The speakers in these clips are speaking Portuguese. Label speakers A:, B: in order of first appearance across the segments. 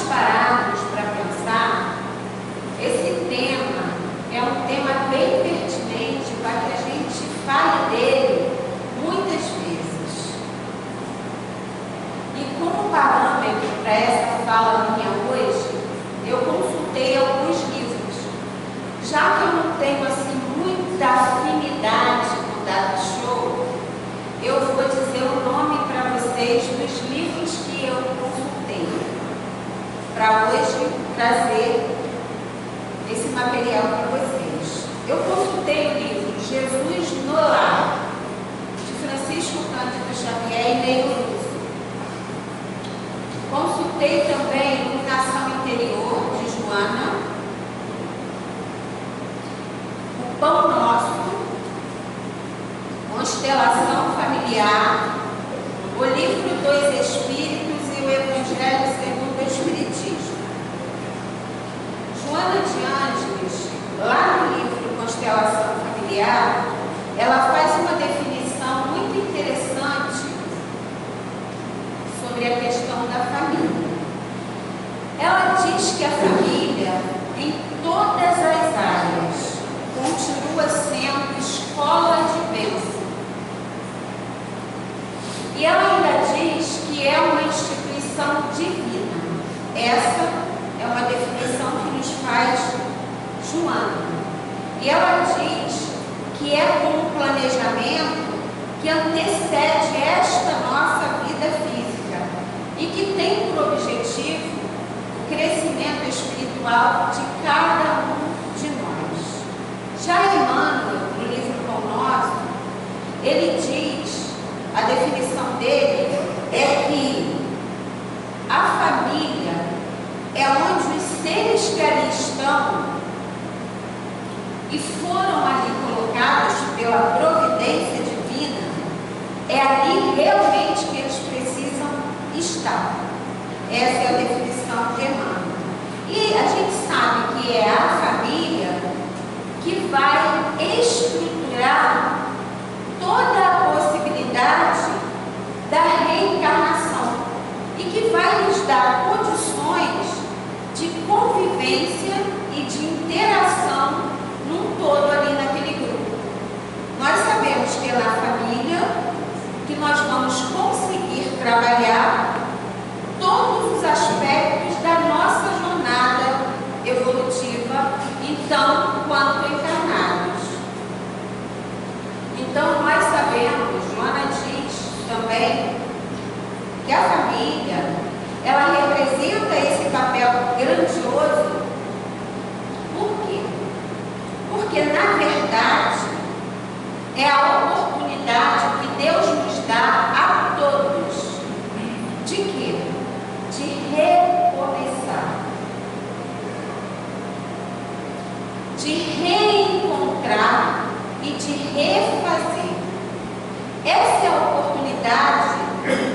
A: parados para pensar, esse tema é um tema bem pertinente para que a gente fale dele muitas vezes. E como parâmetro para essa fala minha hoje, eu consultei alguns livros. Já que eu não tenho assim muita afinidade com dado show, eu vou dizer o nome para vocês dos livros que eu consultei, para hoje trazer esse material para vocês. Eu consultei o livro Jesus no Lar, de Francisco Cândido Xavier e Ney Lúcio. Consultei também Iluminação Interior, de Joana, O Pão Nosso, Constelação Familiar, o Livro dos Espíritos e o Evangelho segundo o Espiritismo. Joana de Ângeles, lá no livro Constelação Familiar, ela faz uma definição muito interessante sobre a questão da família. Ela diz que a família, em todas as áreas, continua sendo escola de bênção. E ela ainda diz que é uma instituição divina. Essa é uma definição que nos faz Joana. E ela diz que é com um planejamento que antecede esta nossa vida física e que tem por objetivo o crescimento espiritual de cada um de nós. Já Emmanuel, no livro Pão Nosso, ele diz, a definição dele é que a família é onde os seres que ali estão e foram ali colocados pela providência divina, é ali realmente que eles precisam estar. Essa é a definição de Emmanuel. E a gente sabe que é a família que vai estruturar toda a possibilidade da reencarnação e que vai nos dar condições de convivência e de interação num todo ali naquele grupo. Nós sabemos que é na família que nós vamos conseguir trabalhar todos os aspectos da nossa jornada evolutiva, então, quanto encarnados. Então, nós sabemos, Joana diz também, que a família, ela representa esse papel grandioso. Por quê? Porque, na verdade, é a oportunidade que Deus nos dá a todos. De quê? De recomeçar. De reencontrar e de refazer. Essa é a oportunidade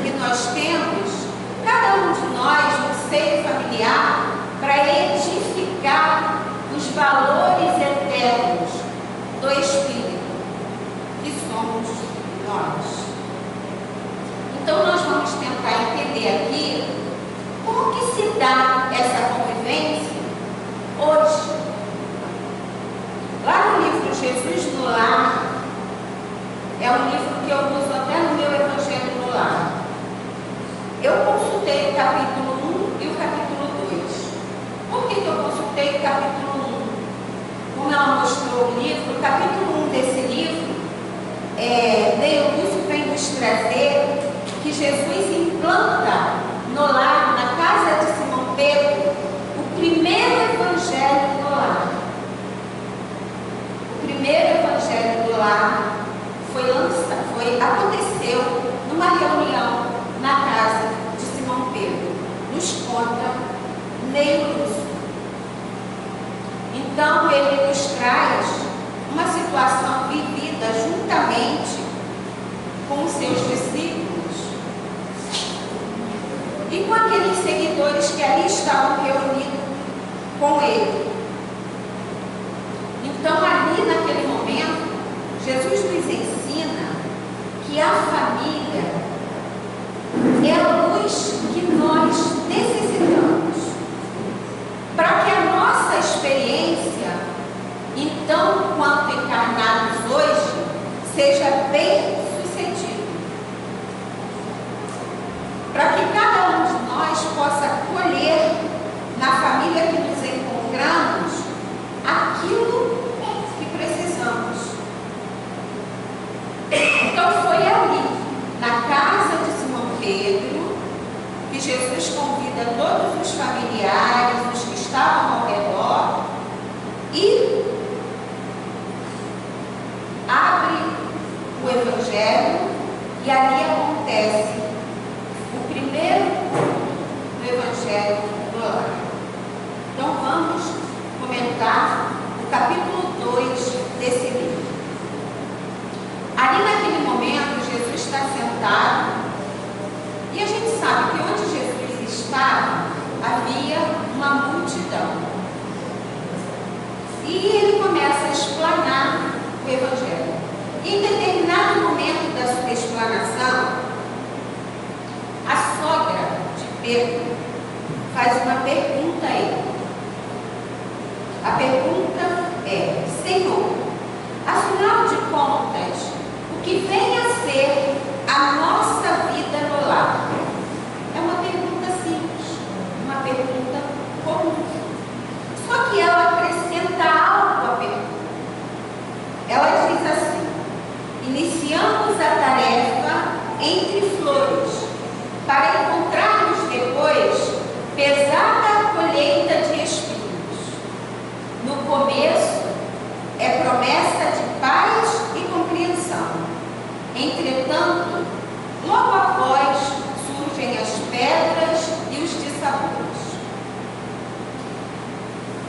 A: que nós temos, cada um de nós, no seio familiar, para edificar os valores eternos do Espírito, que somos nós. Então, nós vamos tentar entender aqui como que se dá essa convivência hoje. Lá no livro Jesus no Lar, é um livro que eu uso até no meu Evangelho no Lar. Eu consultei o capítulo 1 e o capítulo 2. Por que eu consultei o capítulo 1? Como ela mostrou o livro, o capítulo 1 desse livro, Ney Lúcio vem nos trazer que Jesus implanta no lar, na casa de Simão Pedro, o primeiro Evangelho no lar. O primeiro Evangelho do lar aconteceu numa reunião na casa de Simão Pedro. Nos conta Ney Lúcio. Então, ele nos traz uma situação vivida juntamente com os seus discípulos e com aqueles seguidores que ali estavam reunidos com ele. Então, ali naquele momento, Jesus nos ensina que a família é a luz que nós necessitamos. seja bem sucedido, para que cada um de nós possa colher na família que nos encontramos aquilo que precisamos. Então foi ali, na casa de Simão Pedro, que Jesus convida todos os familiares, os que estavam ao redor, e abre o Evangelho, e ali acontece o primeiro do Evangelho do lar. Então vamos comentar o capítulo 2 desse livro. Ali naquele momento Jesus está sentado, e a gente sabe que onde Jesus estava havia uma multidão. E ele começa a explanar o Evangelho. E em determinado momento da sua explanação, a sogra de Pedro faz uma pergunta a ele. A pergunta é: Senhor, afinal de contas, o que vem a ser a nossa vida no lar? É uma pergunta simples, uma pergunta comum. Só que ela acrescenta algo à pergunta. Ela diz assim: iniciamos a tarefa entre flores, para encontrarmos depois pesada colheita de espinhos. No começo é promessa de paz e compreensão. Entretanto, logo após surgem as pedras e os dissabores.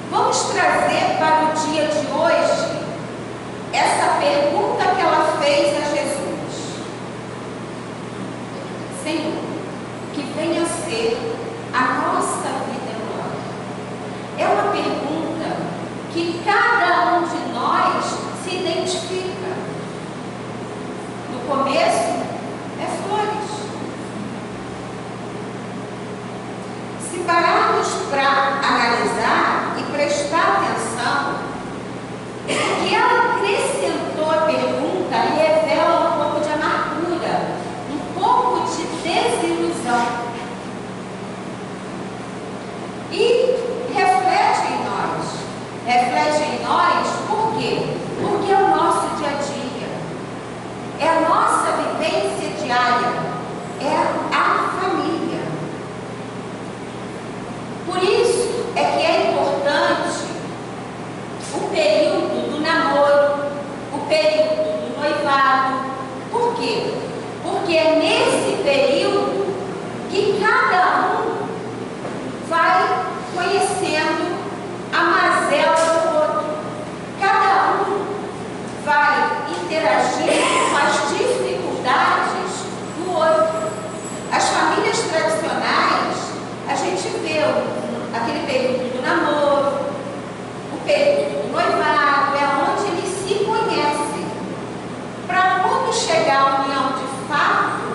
A: Vamos trazer para o dia de hoje essa pergunta que ela fez a Jesus: Senhor, que venha a ser a nossa vida no lar. É uma pergunta que cada um de nós se identifica. No começo é flores. Se pararmos para analisar e prestar atenção, o que ela acrescentou à pergunta revela um pouco de amargura, um pouco de desilusão. E reflete em nós. Reflete em nós por quê? Porque é o nosso dia a dia. É a nossa vivência diária. É a família. Por isso é que é importante o período do namoro, o período do noivado. Por quê? Porque é nesse período que cada um vai conhecendo a mazela do outro. Cada um vai interagir com as dificuldades do outro. As famílias tradicionais, a gente vê aquele período do namoro, o período do noivado, é onde eles se conhecem. Para quando chegar a união de fato,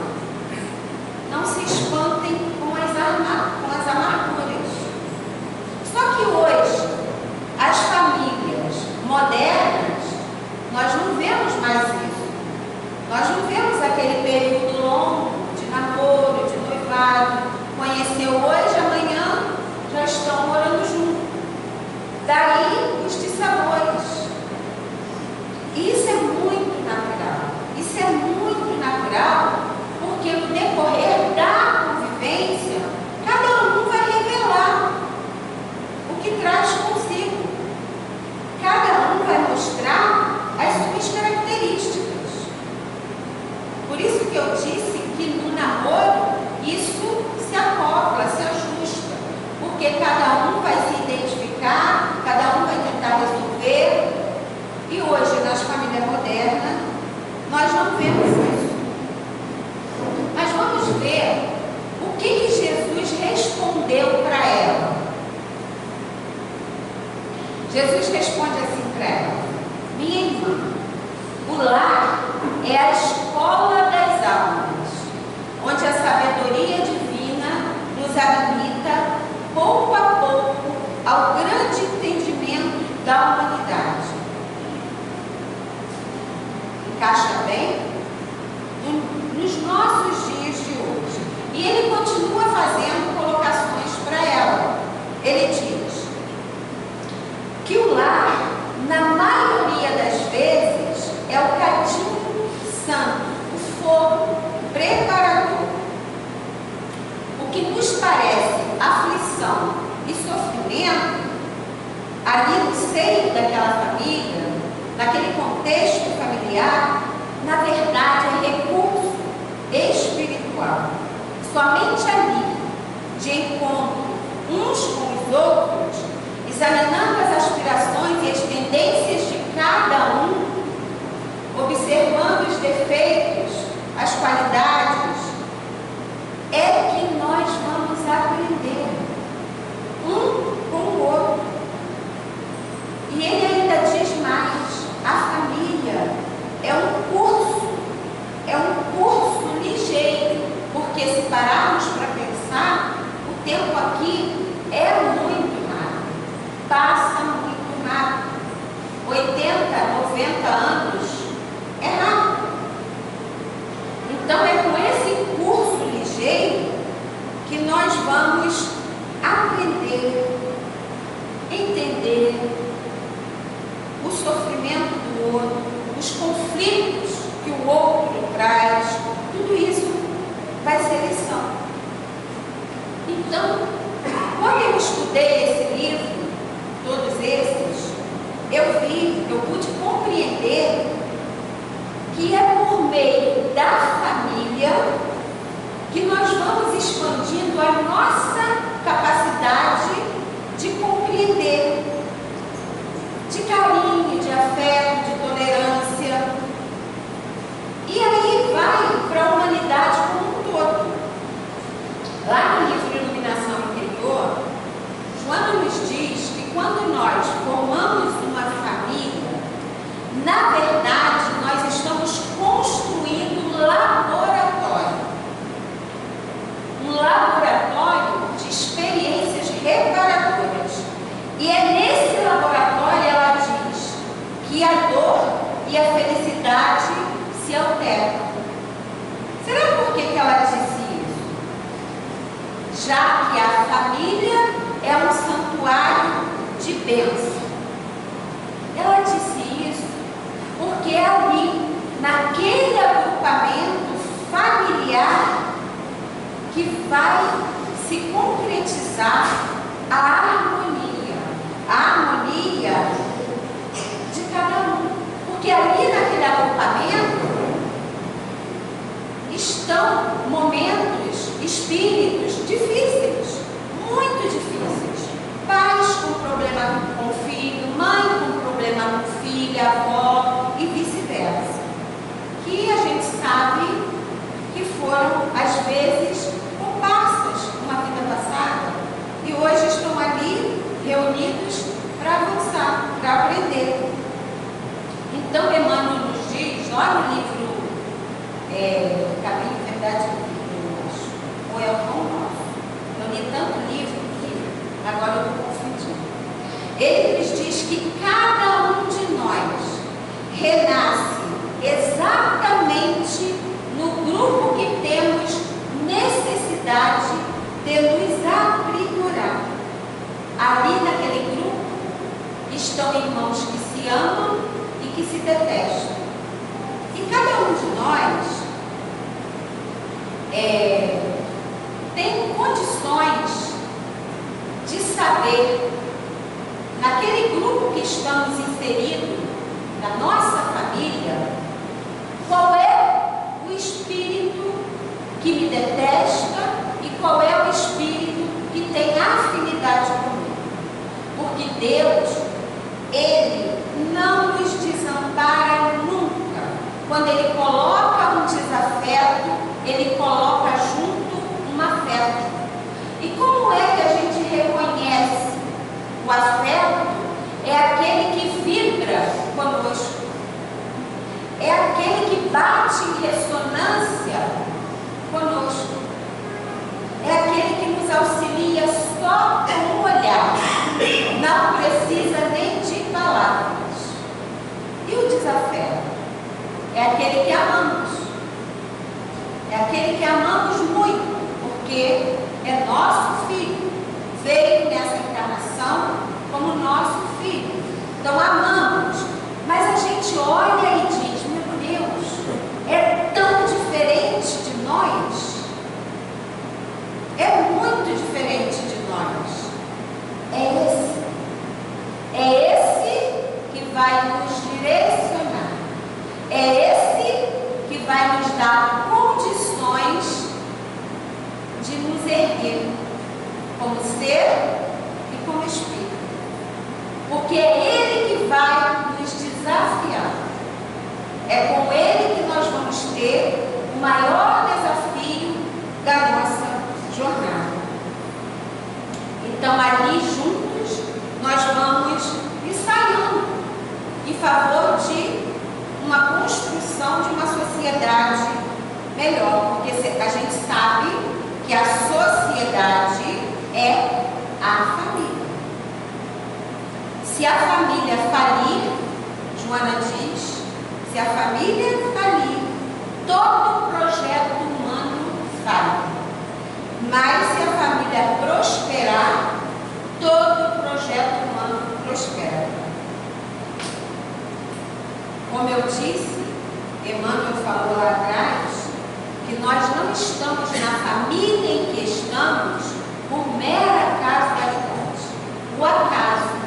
A: não se espantem com as amarguras. Só que hoje, as famílias modernas, nós não vemos mais isso. Nós não vemos aquele período longo de namoro, de noivado. Conheceu hoje, amanhã já estão morando juntos. Daí os dissabores. E isso é muito natural. Isso é muito natural, porque no decorrer da convivência, cada um vai revelar o que traz consigo. Cada um vai mostrar as suas características. Por isso que eu disse que no namoro isso se acopla, se ajusta, porque cada um vai se identificar, cada um vai tentar resolver. E hoje, nas famílias modernas, nós não vemos isso. Mas vamos ver o que Jesus respondeu para ela. Jesus responde assim para ela: minha irmã, o lar é a escola das almas, onde a sabedoria divina nos habilita pouco a pouco ao grande entendimento da humanidade. encaixa bem nos nossos dias de hoje. E ele continua fazendo colocações para ela. Ele diz que o lar, na maioria das vezes, é o cadinho santo, o fogo preparador. O que nos parece aflição e sofrimento, ali no seio daquela família, naquele contexto familiar, na verdade é recurso espiritual. Somente ali, de encontro uns com os outros, examinando as aspirações e as tendências de cada um, observando os defeitos, as qualidades, é que nós vamos aprender um com o outro. E ele ainda diz mais: a família é um curso ligeiro, porque se pararmos para pensar, o tempo aqui é muito rápido, passa muito rápido. 80, 90 anos é rápido. Então é com esse curso ligeiro que nós vamos aprender, entender o sofrimento do outro, os conflitos que o outro traz. Tudo isso vai ser lição. Então, quando eu estudei esse livro, todos esses, eu pude compreender que é por meio da família que nós vamos expandindo a nossa capacidade de compreender, de carinho, de afeto, de tolerância. E aí vai para a humanidade como um todo. Lá no livro Iluminação Interior, Joana nos diz que quando nós formamos uma família, na verdade nós estamos construindo um laboratório. Um laboratório de experiências reparadoras. E é nesse laboratório, ela diz, que a dor e a felicidade se alteram. Será por que ela disse isso? Já que a família é um santuário de bênção. Ela disse isso porque ali, naquele agrupamento familiar, que vai se concretizar a harmonia de cada um. Porque ali naquele agrupamento estão momentos, espíritos difíceis, muito difíceis. Pais com problema com o filho, mãe com problema com o filho, avó e vice-versa. Que a gente sabe que foram, às vezes, comparsas numa vida passada e hoje estão ali reunidos para avançar, para aprender. Então, Emmanuel nos diz, lá no livro Caminho, Verdade e Vida, ou é o Pão Nosso. Eu li tanto livro que agora eu estou confundindo. Ele nos diz que cada um de nós renasce exatamente no grupo que temos necessidade de nos aprimorar. Ali naquele grupo estão irmãos que se amam e que se detestam. E cada um de nós tem condições de saber, naquele grupo que estamos inseridos, na nossa família, qual é o espírito que me detesta e qual é o espírito que tem afinidade comigo. Porque Deus, Ele não nos desampara nunca. Quando Ele coloca um desafeto, Ele coloca junto um afeto. E como é que a gente reconhece o afeto? É aquele que vibra conosco. É aquele que bate em ressonância conosco. É aquele que nos auxilia só com um olhar. Não precisa nem de palavras. E o desafeto? É aquele que amamos. É aquele que amamos muito, porque é nosso filho. Veio nessa encarnação como nosso filho. Então amamos. Mas a gente olha e diz, meu Deus, é tão diferente de nós. É muito diferente de nós. É esse que vai nos direcionar. É esse que vai nos dar condições de nos erguer como ser e como espírito. Porque é Ele que vai nos desafiar. É com Ele que nós vamos ter o maior desafio da nossa jornada. Então, ali juntos, nós vamos ensaiando em favor de uma construção de uma sociedade melhor, porque a gente sabe que a sociedade é a família. Se a família falir, Joana diz, se a família falir, todo o projeto humano falha. Mas se a família prosperar, todo o projeto humano prospera. Como eu disse, Emmanuel falou lá atrás, que nós não estamos na família em que estamos por mera casualidade. O acaso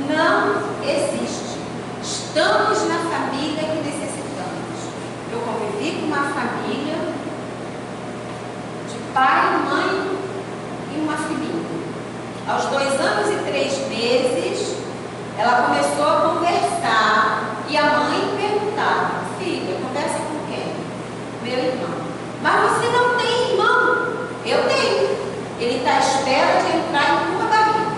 A: não existe. Estamos na família que necessitamos. Eu convivi com uma família de pai, mãe e uma filhinha. Aos 2 anos e 3 meses, ela começou a conversar e a mãe perguntava, filha, conversa com quem? Meu irmão. Mas você não tem irmão? Eu tenho. Ele está à espera de entrar em tua barriga.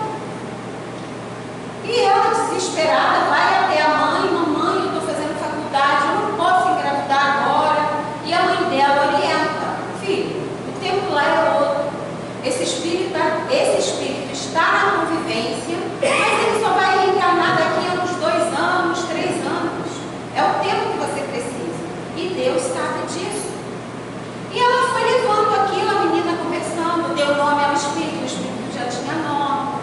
A: E ela, desesperada, vai até a mãe, mamãe, eu estou fazendo faculdade, eu não posso engravidar agora. E a mãe dela orienta, filho, o tempo lá é outro. Esse espírito está na convivência, mas ele só vai reencarnar daqui a uns 2 anos, 3 anos. É o tempo que você precisa. E Deus sabe disso. E ela foi levando aquilo, a menina conversando, deu nome ao espírito, o espírito já tinha nome.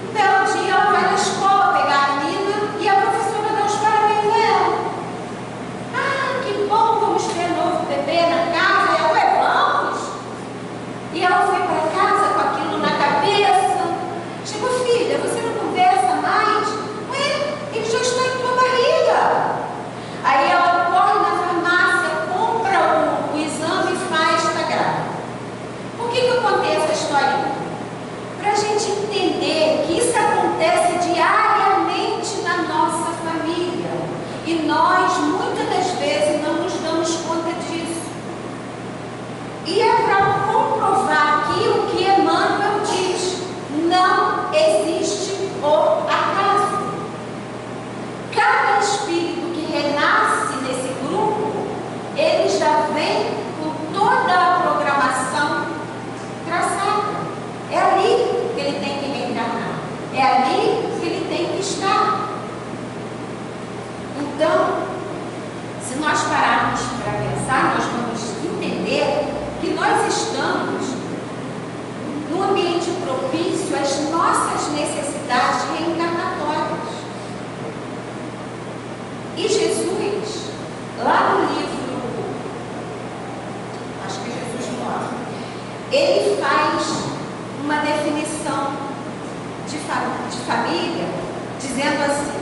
A: Um belo dia ela vai na escola pegar a menina e a professora dá os parabéns a ela. Ah, que bom, vamos ter novo bebê na casa. E ela, ué, vamos? E ela foi para casa com aquilo na cabeça. Chegou, filha, você não conversa mais? Ué, ele já está em tua barriga. Aí ela corre na farmácia, compra o exame e faz, está grávida. Por que eu contei essa historinha? Para a gente entender que isso acontece diariamente na nossa família. E nós, muitas das vezes, não nos damos conta disso. E é para comprovar aqui o que Emmanuel diz. Não existe o acaso. Cada espírito que renasce nesse grupo, ele já vem com toda a programação traçada. É ali que ele tem que reencarnar. É ali que ele tem que estar. Então, se nós pararmos para pensar, nós vamos entender que nós estamos num ambiente propício às nossas necessidades reencarnatórias. E Jesus, lá no livro, acho que Jesus mostra, ele faz uma definição de família, dizendo assim,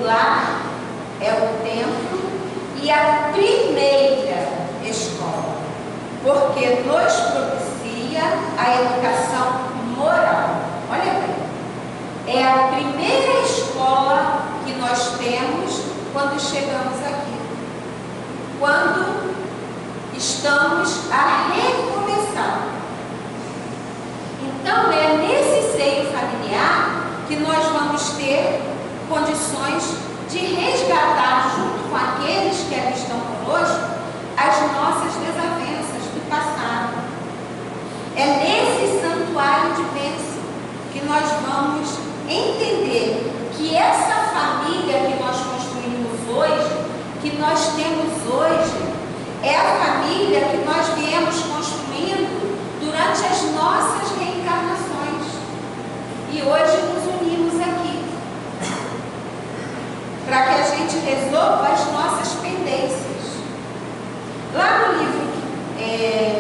A: o lar é o templo e a primeira escola, porque nos propicia a educação moral. Olha bem, é a primeira escola que nós temos quando chegamos aqui, quando estamos a recomeçar. Então é nesse seio familiar que nós vamos ter condições de resgatar, junto com aqueles que aqui estão conosco, as nossas desavenças do passado. É nesse santuário de bênção que nós vamos entender que essa família que nós construímos hoje que nós temos hoje é a família que nós viemos construindo durante as nossas reencarnações. E hoje nos unimos aqui para que a gente resolva as nossas pendências. Lá no livro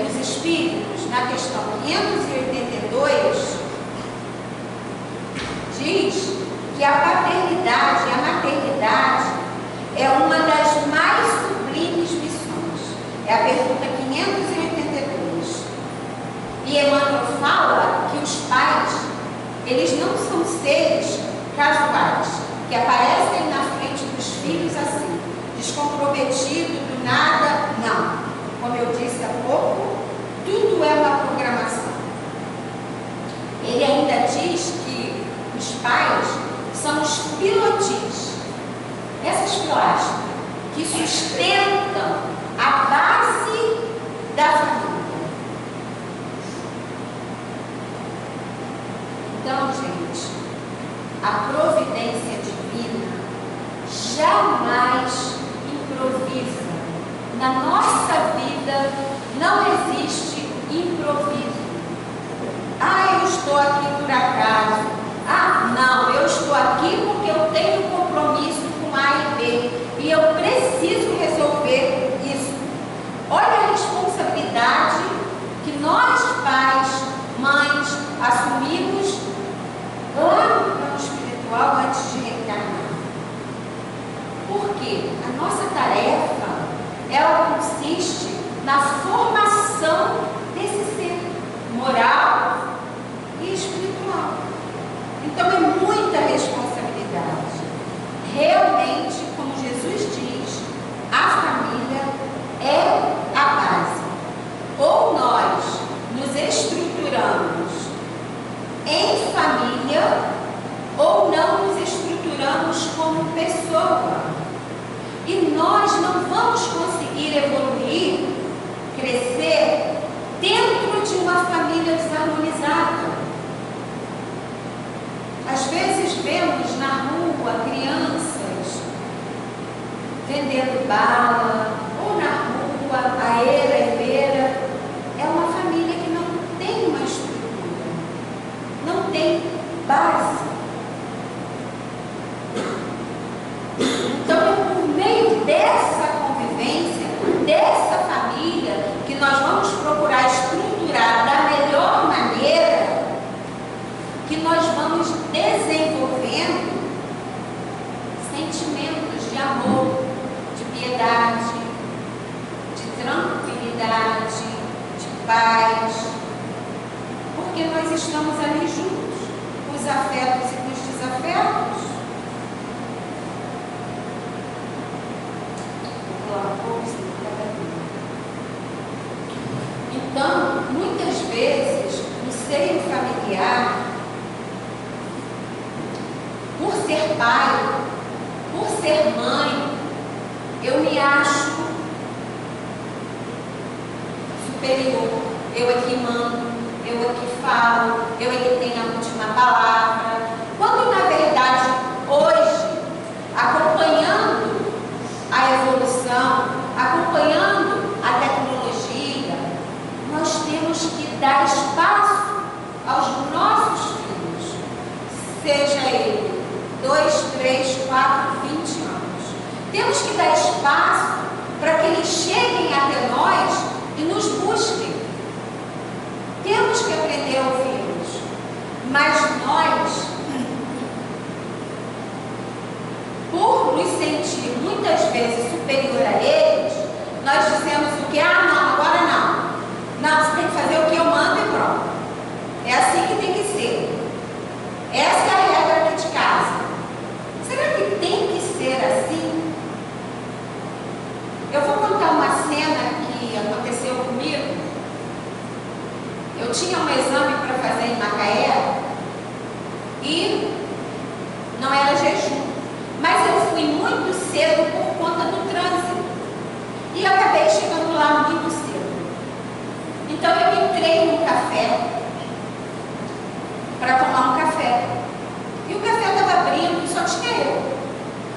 A: dos Espíritos, na questão 582, diz que a paternidade e a maternidade é uma das mais sublimes missões. É a pergunta 582. E Emmanuel fala que os pais, eles não são seres casuais, que aparecem na frente dos filhos assim, descomprometido, do nada. Não. Como eu disse há pouco, tudo é uma programação. Ele ainda diz que os pais são os pilotis, essas pilastras, que sustentam a base da família. Então, gente, a providência divina jamais improvisa. Na nossa vida não existe improviso. Ah, eu estou aqui por acaso. Ah, não, eu estou aqui porque eu tenho compromisso com A e B e eu preciso resolver isso. Olha a responsabilidade que nós, pais, mães, assumimos lá no plano espiritual antes de reencarnar. Por quê? A nossa tarefa, ela consiste na formação desse ser moral e espiritual. Então é muita responsabilidade. Realmente, como Jesus diz, a família é a base. Ou nós nos estruturamos em família, ou não nos estruturamos como pessoa. E nós não vamos conseguir evoluir, crescer, dentro de uma família desarmonizada. Às vezes vemos na rua crianças vendendo bala, ou na rua, a eira e beira. É uma família que não tem uma estrutura, não tem base. Então é por meio dessa convivência, dessa família, que nós vamos procurar estruturar da melhor maneira, que nós vamos desenvolvendo sentimentos de amor, de piedade, de tranquilidade, de paz, porque nós estamos ali juntos, com os afetos e com os desafetos. Então, muitas vezes, no seio familiar, por ser pai, por ser mãe, eu me acho superior. Eu é que mando, eu é que falo, eu é que tenho a última palavra. Quando, na verdade, hoje, acompanhando a evolução, acompanhando a tecnologia, nós temos que dar espaço aos nossos filhos, seja ele 2, 3, 4, 20 anos. Temos que dar espaço para que eles cheguem até nós e nos busquem. Temos que aprender a ouvi-los. Mas nós, por nos sentir muitas vezes superior a eles, nós dizemos o que? Ah, não, agora não. Não, você tem que fazer o que eu mando e pronto. É assim que tem que ser. Essa é a regra aqui de casa. Será que tem que ser assim? Eu vou contar uma cena que aconteceu comigo. Eu tinha um exame para fazer em Macaé e não era jejum, mas eu fui muito cedo por conta do trânsito e acabei chegando lá muito cedo. Então eu entrei num café para tomar um café e o café estava abrindo e só tinha eu.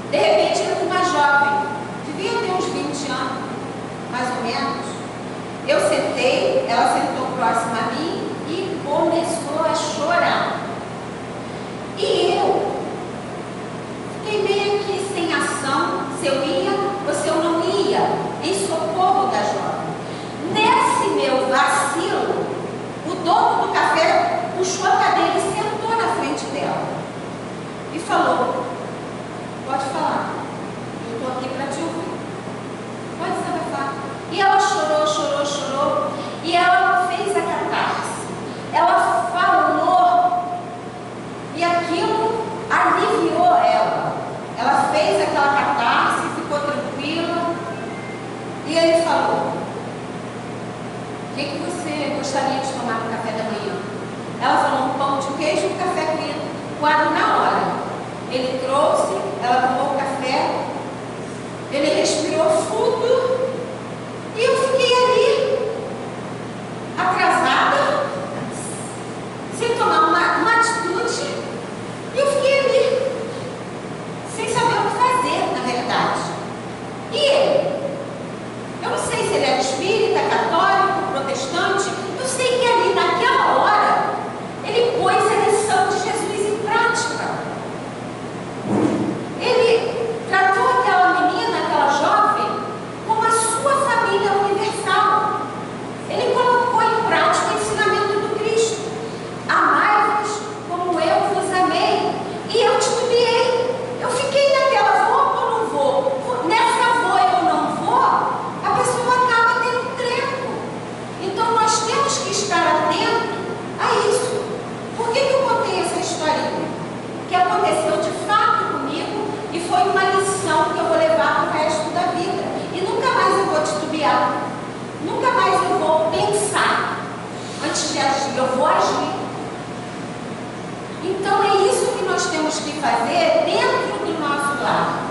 A: De repente entra uma jovem, devia ter dono do café puxou a cadeira e sentou na frente dela. E falou: pode falar, eu estou aqui para te ouvir. Pode desabafar. E ela chorou, chorou, chorou. E ela fez a catarse. Ela falou. E aquilo aliviou ela. Ela fez aquela catarse, ficou tranquila. E ele falou: o que você gostaria de tomar no café da manhã? Ela falou: um pão de queijo e um café coado na hora. Ele trouxe, ela tomou o café, ele respirou fundo e eu fiquei ali, atrasada, sem tomar uma atitude, e eu fiquei ali, sem saber o que fazer, na verdade. E ele? Eu não sei se ele era espírita, católico, protestante, eu sei que ali, naquela hora, ele pôs a lição de Jesus em prática. Ele tratou aquela menina, aquela jovem, como a sua família universal. Ele colocou em prática o ensinamento do Cristo. Amai-vos como eu vos amei. E eu titubeei. Eu fiquei naquela, vou ou não vou? Nessa vou ou não vou, a pessoa acaba tendo treco. Então nós temos que estar atentos a isso. Por que eu contei essa historinha? Que aconteceu de fato comigo e foi uma lição que eu vou levar para o resto da vida. E nunca mais eu vou titubear. Nunca mais eu vou pensar antes de agir. Eu vou agir. Então é isso que nós temos que fazer dentro do nosso lar.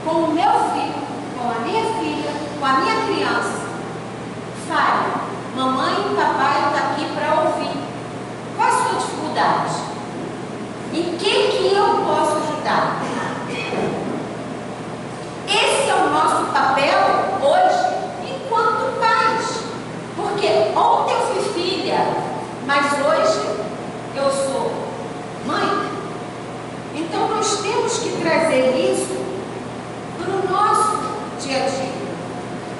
A: Com o meu filho, com a minha filha, com a minha criança. Fale: mamãe e papai estão aqui para ouvir. Qual a sua dificuldade? Em que eu posso ajudar? Esse é o nosso papel hoje, enquanto pais. Porque ontem eu fui filha, mas hoje eu sou mãe. Então nós temos que trazer isso para o nosso dia a dia,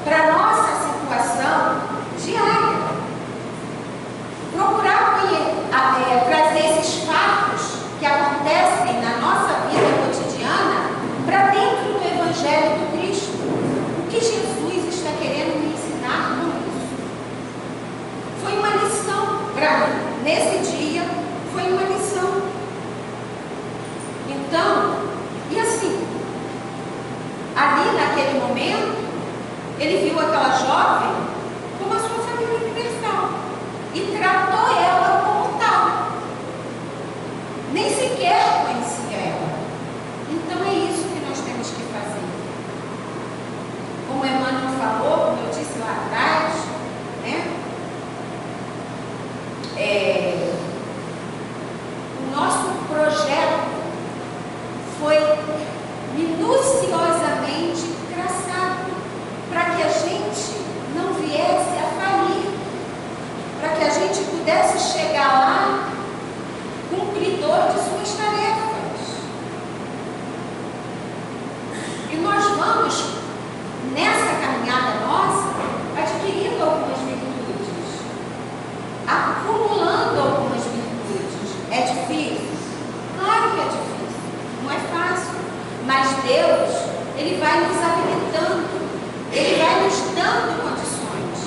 A: para a nossa situação diária. Procurar trazer esses fatos que acontecem na nossa vida cotidiana para dentro do Evangelho do Cristo. O que Jesus está querendo me ensinar com isso? Foi uma lição para mim. Nesse dia, foi uma lição. Então, e assim, ali naquele momento, ele viu aquela jovem como a sua família universal e tratou ela como tal. Nem sequer conhecia ela. Então é isso que nós temos que fazer. Como o Emmanuel falou, como eu disse lá atrás, né? O nosso projeto foi minuciosamente traçado para que a gente não viesse a falir, para que a gente pudesse chegar lá cumpridor de suas tarefas. E nós vamos, nessa caminhada nossa, adquirindo algumas virtudes, acumulando algumas virtudes. É difícil? Claro que é difícil, não é fácil. Mas Deus, Ele vai nos habilitando, Ele vai nos dando condições,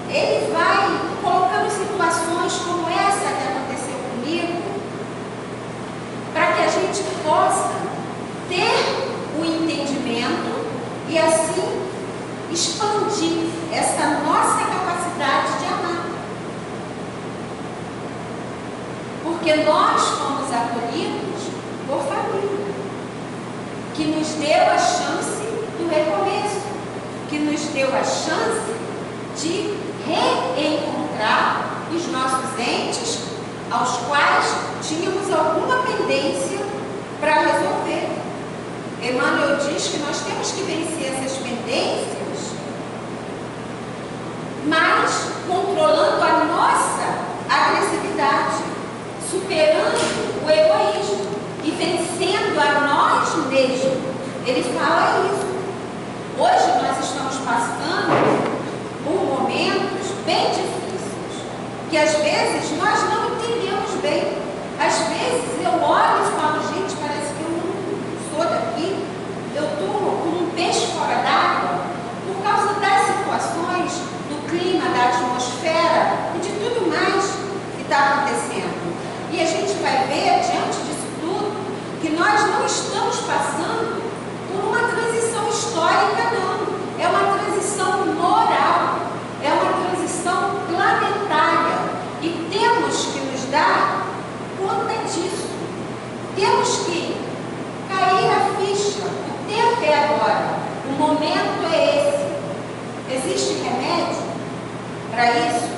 A: Ele vai colocando situações como essa que aconteceu comigo, para que a gente possa ter o entendimento e assim expandir essa nossa capacidade de amar. Porque nós fomos acolhidos por família, que nos deu a chance do recomeço, que nos deu a chance de reencontrar os nossos entes aos quais tínhamos alguma pendência para resolver. Emmanuel diz que nós temos que vencer essas pendências, mas controlando a nossa agressividade, superando o egoísmo e vencendo a nós mesmos. Ele fala isso. Hoje nós estamos passando por momentos bem difíceis, que às vezes nós não entendemos bem. Às vezes eu olho e falo, gente, parece que eu não sou daqui, eu estou como um peixe fora d'água, por causa das situações, do clima, da atmosfera e de tudo mais que está acontecendo. E a gente vai ver, diante disso tudo, que nós não estamos passando por uma transição histórica, não. É uma transição moral, é uma transição planetária. E temos que nos dar conta disso. Temos que cair a ficha. O tempo é agora. O momento é esse. Existe remédio para isso?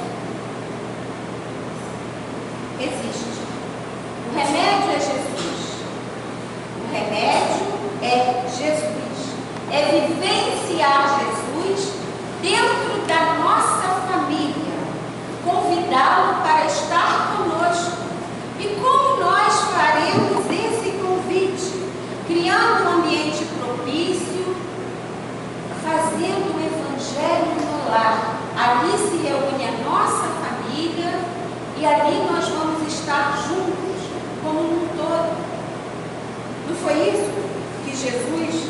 A: Existe. O remédio é Jesus. O remédio é Jesus. É vivenciar Jesus dentro da nossa família. Convidá-lo para estar conosco. E como nós faremos esse convite? Criando um ambiente propício, fazendo o Evangelho no lar. Ali se reúne a nossa família e ali nós vamos estar juntos, como um todo. Não foi isso que Jesus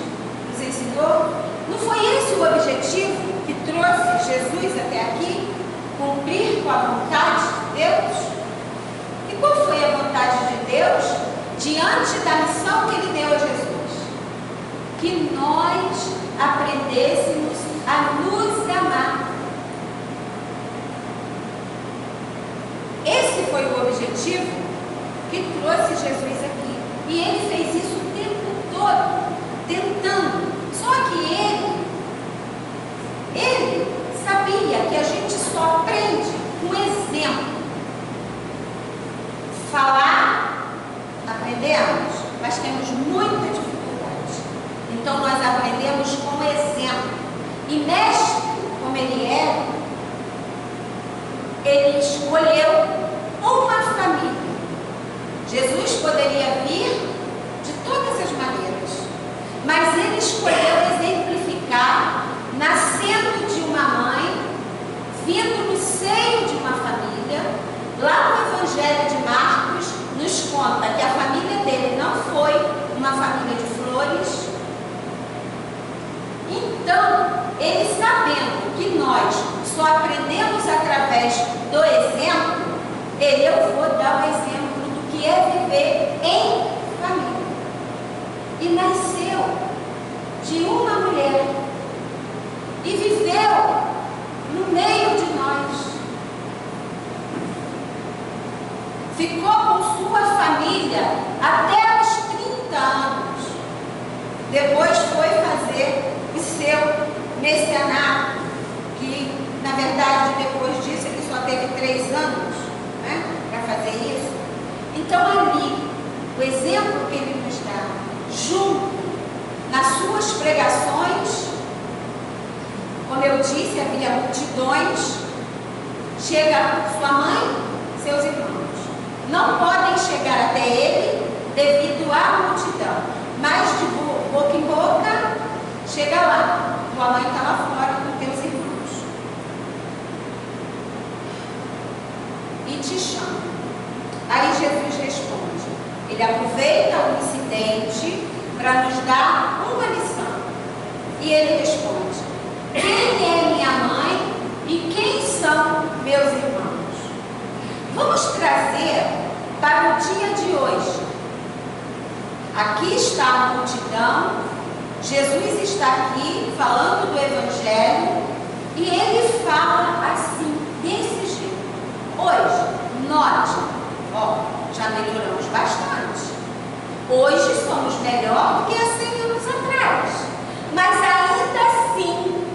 A: nos ensinou? Não foi esse o objetivo que trouxe Jesus até aqui? Cumprir com a vontade de Deus? E qual foi a vontade de Deus diante da missão que Ele deu a Jesus? Que nós aprendêssemos a nos amar. Esse foi o objetivo que trouxe Jesus aqui. E Ele fez isso o tempo todo, tentando. Só que Ele sabia que a gente só aprende com exemplo. Falar, aprendemos, mas temos muita dificuldade. Então nós aprendemos com exemplo. E mestre, como ele escolheu uma família. Jesus poderia vir de todas as maneiras, mas ele escolheu exemplificar nascendo de uma mãe, vindo no seio de uma família. Lá no Evangelho de Marcos nos conta que a família dele não foi uma família de flores. Então, ele sabendo que nós só aprendemos através do exemplo, eu vou dar o exemplo do que é viver em família. E nasceu de uma mulher e viveu no meio de nós. Ficou com sua família até os 30 anos. Depois foi fazer o seu messianato, que na verdade depois disso ele só teve 3 anos, né, para fazer isso. Então ali, o exemplo que ele nos dá, junto nas suas pregações, como eu disse, havia multidões. Chega sua mãe, seus irmãos. Não podem chegar até ele devido à multidão, mas de boca em boca, chega lá. Tua mãe está lá fora com teus irmãos e te chama. Aí Jesus responde. Ele aproveita o incidente para nos dar uma lição. E ele responde: quem é minha mãe e quem são meus irmãos? Vamos trazer para o dia de hoje. Aqui está a multidão, Jesus está aqui falando do Evangelho e ele fala assim, desse jeito. Hoje, nós, já melhoramos bastante. Hoje somos melhor do que há 100 anos atrás. Mas ainda assim,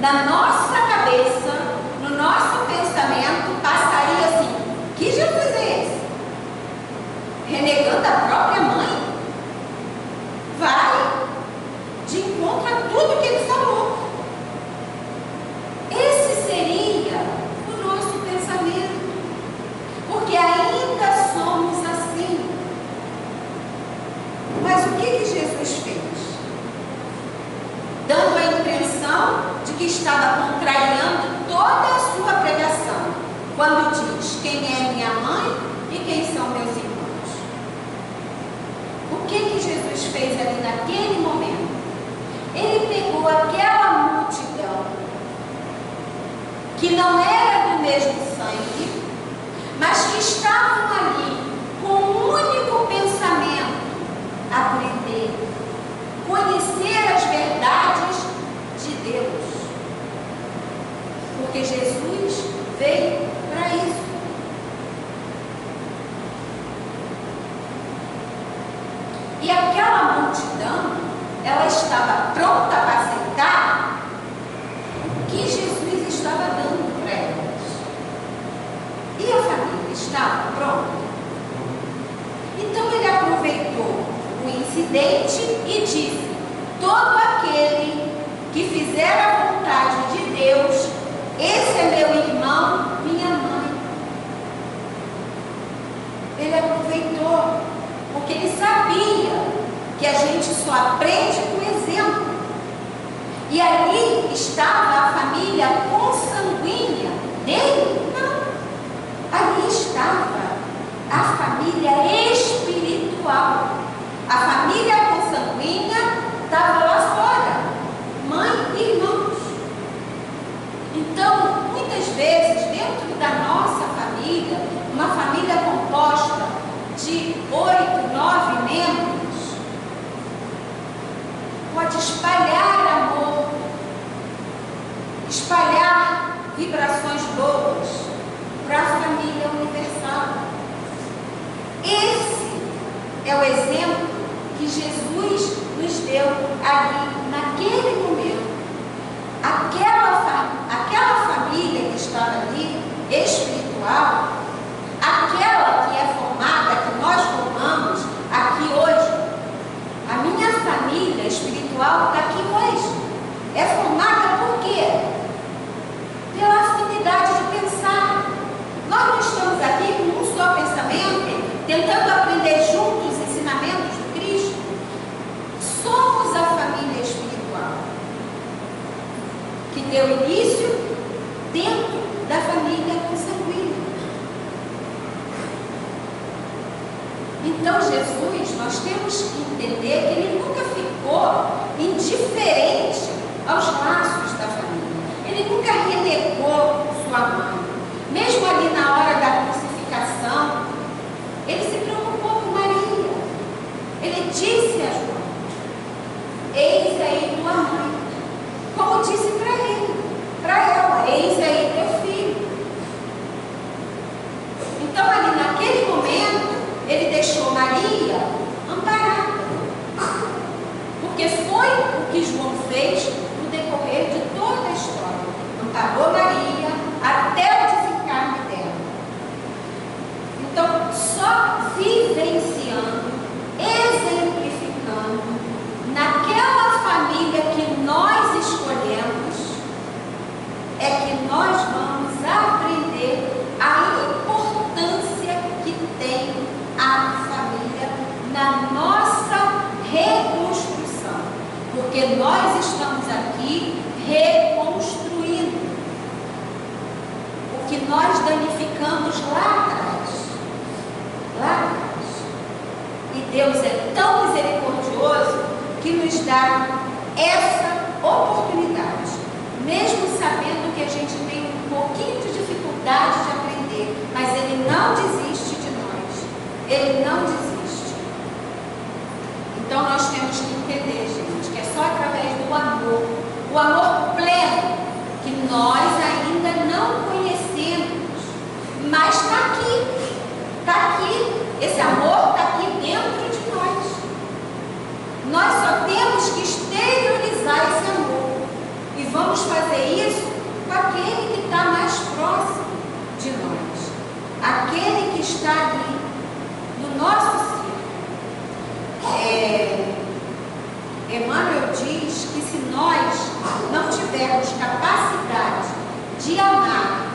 A: na nossa cabeça, no nosso pensamento, passaria assim: que Jesus é esse? Renegando a própria mãe? Vai de encontro a tudo que ele falou. Esse seria o nosso pensamento. Porque ainda somos assim. Mas o que Jesus fez? Dando a impressão de que estava contrariando toda a sua pregação. quando diz quem é minha mãe e quem são meus irmãos. O que Jesus fez ali naquele momento? Ele pegou aquela multidão que não era do mesmo sangue, mas que estavam ali com um único pensamento: aprender, conhecer as verdades de Deus. Porque Jesus veio para isso. E aquela multidão, ela estava pronta para aceitar o que Jesus estava dando para elas. E a família estava pronta? Então ele aproveitou o incidente e disse: todo aquele que fizer a vontade de Deus, esse é meu irmão, minha mãe. Ele aproveitou, porque ele sabia que a gente só aprende com exemplo. E ali estava a família consanguínea dele? Não. Ali estava a família espiritual. A família consanguínea estava lá fora, mãe e irmãos. Então, muitas vezes, dentro da nossa família, uma família composta de 8, 9 membros, pode espalhar amor, espalhar vibrações boas para a família universal. Esse é o exemplo que Jesus nos deu ali, naquele momento. Aquela família que estava ali, espiritual, aquela que é formada, que nós formamos aqui hoje. A minha família espiritual está aqui hoje. É formada por quê? Pela afinidade de pensar. Nós não estamos aqui com um só pensamento, tentando aprender juntos os ensinamentos do Cristo. Somos a família espiritual, que deu início dentro da família consanguínea. Então Jesus, nós temos que entender que ele nunca ficou indiferente aos laços da família. Ele nunca renegou sua mãe. Mesmo ali na hora da crucificação, ele se preocupou com Maria. Ele disse a João: eis aí tua mãe. Como disse para ela: eis aí teu filho. Então ali naquele momento, ele deixou Maria amparada. Porque foi o que João fez no decorrer de toda a história. Amparou Maria até o desencarne dela. Então, só vivenciando, exemplificando, naquela família que nós escolhemos, é que nós vamos aprender a importância que tem a família na nossa reconstrução. Porque nós estamos aqui reconstruindo o que nós danificamos lá atrás. Lá atrás. E Deus é tão misericordioso que nos dá essa oportunidade, mesmo sabendo que a gente tem um pouquinho de dificuldade de aprender, mas Ele não desiste de nós. Ele não desiste. Então nós temos que entender, gente, que é só através do amor, o amor pleno, que nós ainda não conhecemos, mas está aqui, esse amor está aqui dentro de nós. Nós só temos que exteriorizar esse amor, e vamos fazer isso com aquele que está mais próximo de nós, aquele que está ali no nosso círculo. Emmanuel diz que se nós não tivermos capacidade de amar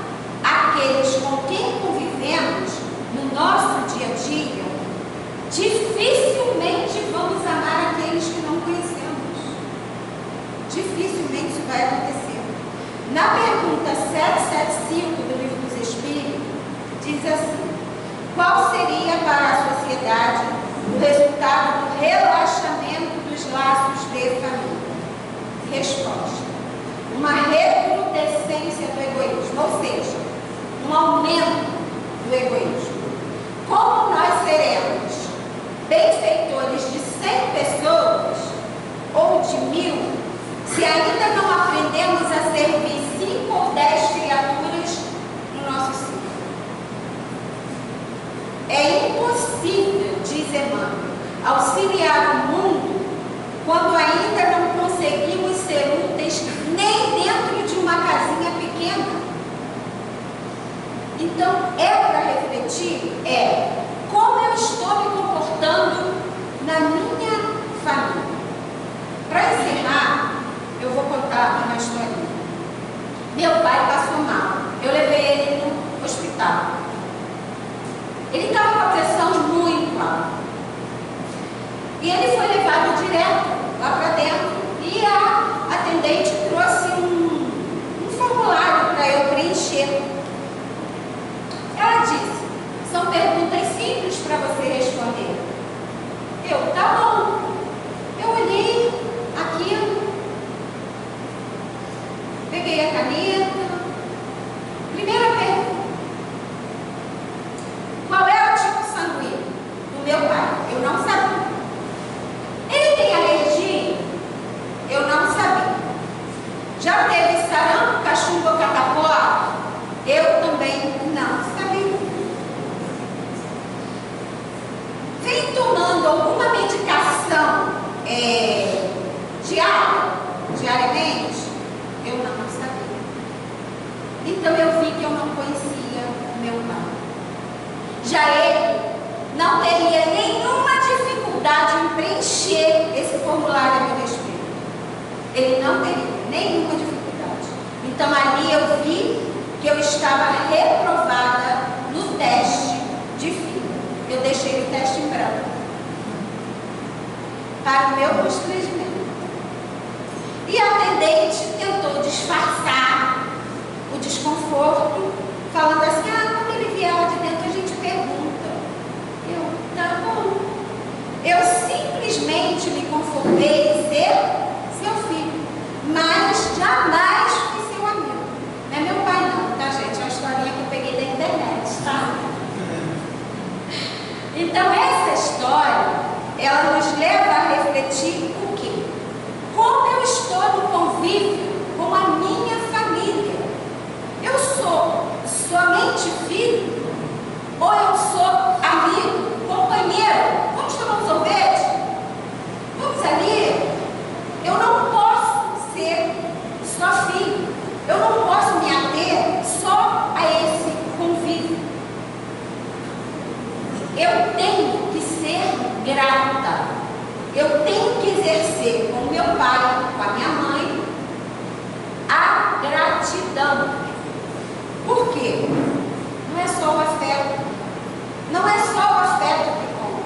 A: aqueles com quem convivemos no nosso dia a dia, dificilmente vamos amar aqueles que não conhecemos. Dificilmente isso vai acontecer. Na pergunta 775 do Livro dos Espíritos, diz assim: qual seria para a sociedade o resultado do relaxamento dos laços de família? Resposta: uma recrudescência do egoísmo, ou seja, um aumento do egoísmo. Como nós seremos benfeitores de 100 pessoas ou de 1000, se ainda não aprendemos a servir 5 ou 10 criaturas no nosso ciclo? É impossível, diz Emmanuel, auxiliar o mundo quando ainda não conseguimos ser úteis nem dentro de uma casinha pequena. Então, é para refletir, como eu estou me comportando na minha família. Para encerrar, eu vou contar uma historinha. Meu pai passou mal. Eu levei ele no hospital. Ele estava com a pressão muito alta. E ele foi levado direto lá para dentro. E a atendente trouxe um formulário para eu preencher. Ela disse: são perguntas simples para você responder. Eu, tá bom. Eu olhei aquilo, peguei a caneta. Primeira pergunta: qual é o tipo sanguíneo do meu pai? Eu não sabia. Ele tem alergia? Eu não sabia. Já teve sarampo, cachumba ou catapora? Eu também não sabia. Vem tomando alguma medicação diariamente? Eu não sabia. Então eu vi que eu não conhecia o meu pai. Já ele não teria nenhuma dificuldade em preencher esse formulário a meu respeito. Ele não teria nenhuma dificuldade. Então ali eu vi que eu estava reprovada no teste de filho. Eu deixei o teste em branco, para o meu constrangimento. E a atendente tentou disfarçar o desconforto, falando assim: quando ele vier lá de dentro a gente pergunta. Eu, tá bom. Eu simplesmente me conformei em ser seu filho, mas jamais fui seu amigo. Não é meu pai não, tá, gente? É uma historinha que eu peguei da internet, tá? Então essa história, ela nos leva a refletir o quê? Como eu estou no convívio com a minha família? Eu sou somente filho? Ou eu sou amigo, companheiro? Vamos tomar um sorvete? Vamos ali? Eu não posso ser só filho. Eu não posso me ater só a esse convívio. Eu tenho que ser grata. Eu tenho que exercer com meu pai, com a minha mãe, a gratidão. Por quê? Não é só o afeto. Não é só o afeto que conta.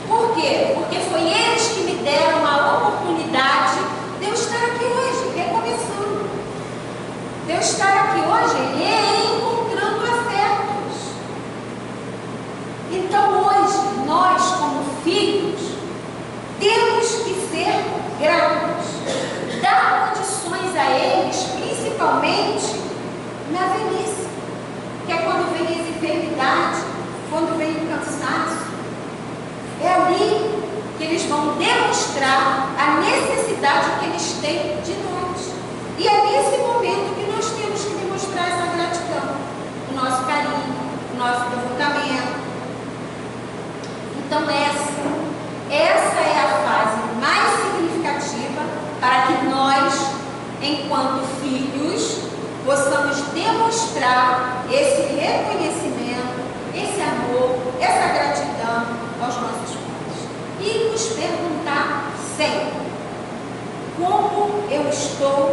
A: Por quê? Porque foi eles que me deram a oportunidade de eu estar aqui hoje, recomeçando. De eu estar aqui hoje reencontrando afetos. Então hoje, nós como filhos, temos que ser gratos, dar condições a eles, principalmente na velhice, que é quando vem as enfermidades, quando vem o cansaço. É ali que eles vão demonstrar a necessidade que eles têm de nós. E é nesse momento que nós temos que demonstrar essa gratidão, o nosso carinho, o nosso devotamento. Então essa é a fase mais significativa para que nós, enquanto filhos, possamos demonstrar esse reconhecimento, esse amor, essa gratidão aos nossos pais. E nos perguntar sempre: como eu estou